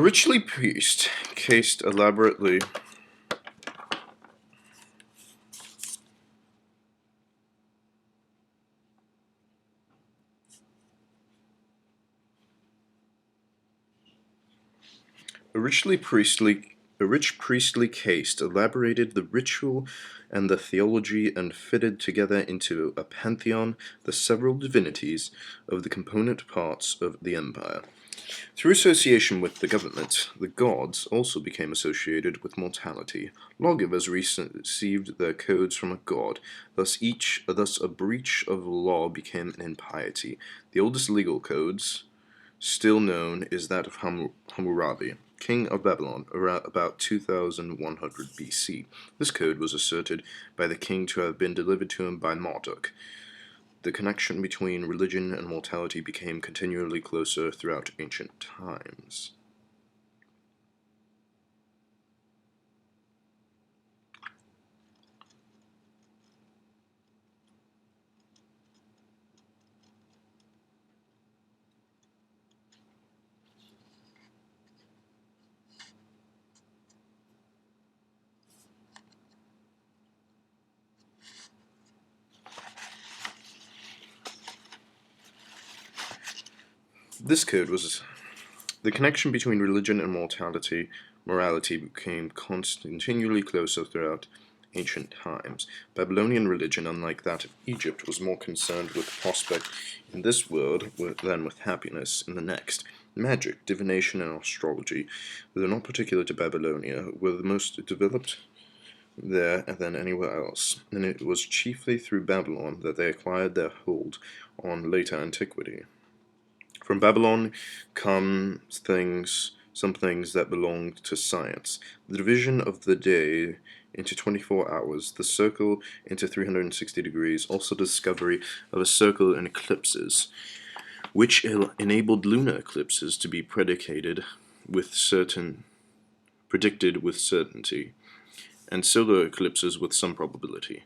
richly pieced, cased elaborately a rich priestly caste elaborated the ritual and the theology and fitted together into a pantheon the several divinities of the component parts of the empire. Through association with the government, the gods also became associated with mortality. Lawgivers received their codes from a god, thus a breach of law became an impiety. The oldest legal codes still known is that of Hammurabi, king of Babylon, around about 2100 BC. This code was asserted by the king to have been delivered to him by Marduk. The connection between religion and mortality became continually closer throughout ancient times. This code was the connection between religion and morality became continually closer throughout ancient times. Babylonian religion, unlike that of Egypt, was more concerned with prospect in this world than with happiness in the next. Magic, divination, and astrology, though not particular to Babylonia, were the most developed there than anywhere else, and it was chiefly through Babylon that they acquired their hold on later antiquity. From Babylon come some things that belong to science. The division of the day into 24 hours, the circle into 360 degrees, also the discovery of a circle in eclipses, which enabled lunar eclipses to be predicted with certainty, and solar eclipses with some probability.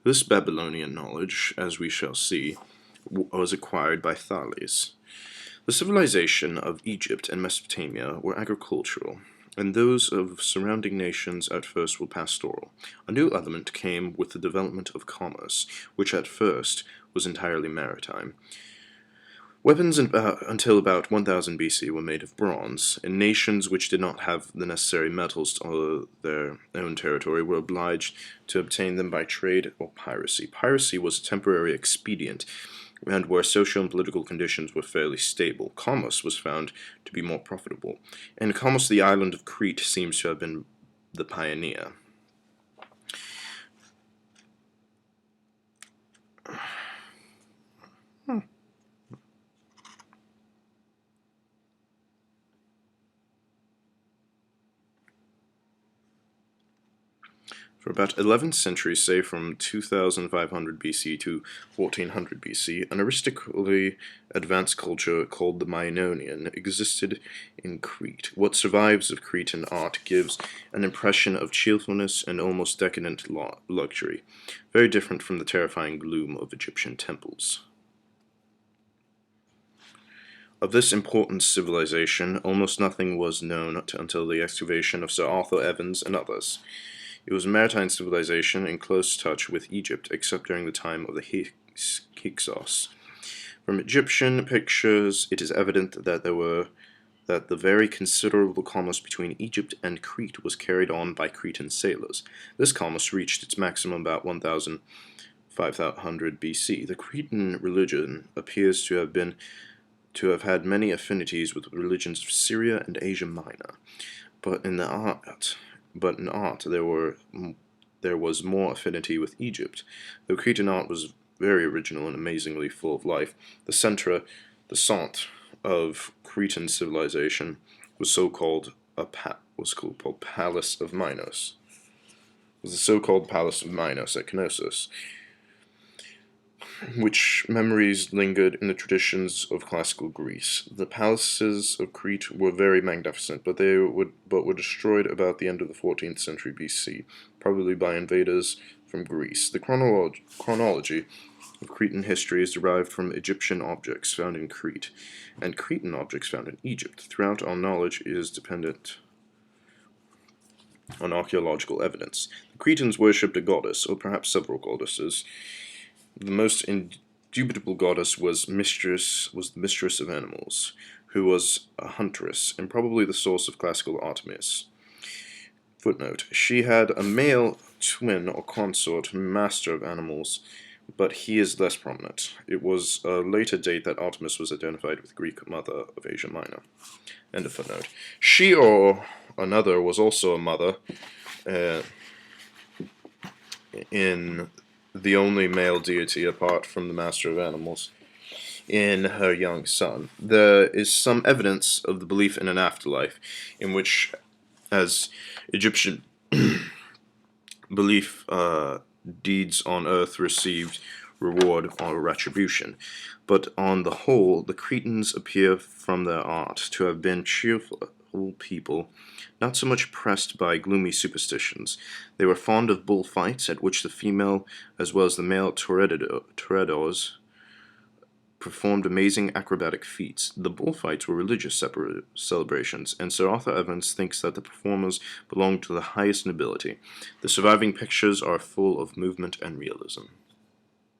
This Babylonian knowledge, as we shall see, was acquired by Thales. The civilization of Egypt and Mesopotamia were agricultural, and those of surrounding nations at first were pastoral. A new element came with the development of commerce, which at first was entirely maritime. Weapons until about 1000 BC were made of bronze, and nations which did not have the necessary metals to hold their own territory were obliged to obtain them by trade or piracy. Piracy was a temporary expedient, and where social and political conditions were fairly stable, commerce was found to be more profitable. In commerce, the island of Crete seems to have been the pioneer. For about 11th century, say from 2500 BC to 1400 BC, an artistically advanced culture called the Minoan existed in Crete. What survives of Cretan art gives an impression of cheerfulness and almost decadent luxury, very different from the terrifying gloom of Egyptian temples. Of this important civilization, almost nothing was known until the excavation of Sir Arthur Evans and others. It was a maritime civilization in close touch with Egypt, except during the time of the Hyksos. From Egyptian pictures, it is evident that the very considerable commerce between Egypt and Crete was carried on by Cretan sailors. This commerce reached its maximum about 1500 BC. The Cretan religion appears to have had many affinities with the religions of Syria and Asia Minor, but in art there was more affinity with Egypt. Though Cretan art was very original and amazingly full of life, the centre of Cretan civilization was called Palace of Minos. It was the so-called Palace of Minos at Knossos, which memories lingered in the traditions of classical Greece. The palaces of Crete were very magnificent, but were destroyed about the end of the 14th century BC, probably by invaders from Greece. The chronology of Cretan history is derived from Egyptian objects found in Crete, and Cretan objects found in Egypt. Throughout, our knowledge is dependent on archaeological evidence. The Cretans worshipped a goddess, or perhaps several goddesses. The most indubitable goddess was the mistress of animals, who was a huntress, and probably the source of classical Artemis. Footnote: she had a male twin or consort, master of animals, but he is less prominent. It was a later date that Artemis was identified with Greek mother of Asia Minor. End of footnote. She or another was also a mother, in the only male deity apart from the master of animals, in her young son. There is some evidence of the belief in an afterlife, in which, as Egyptian belief, deeds on earth received reward or retribution. But on the whole, the Cretans appear from their art to have been cheerful people, not so much pressed by gloomy superstitions. They were fond of bullfights, at which the female as well as the male toreadors performed amazing acrobatic feats. The bullfights were religious celebrations, and Sir Arthur Evans thinks that the performers belonged to the highest nobility. The surviving pictures are full of movement and realism.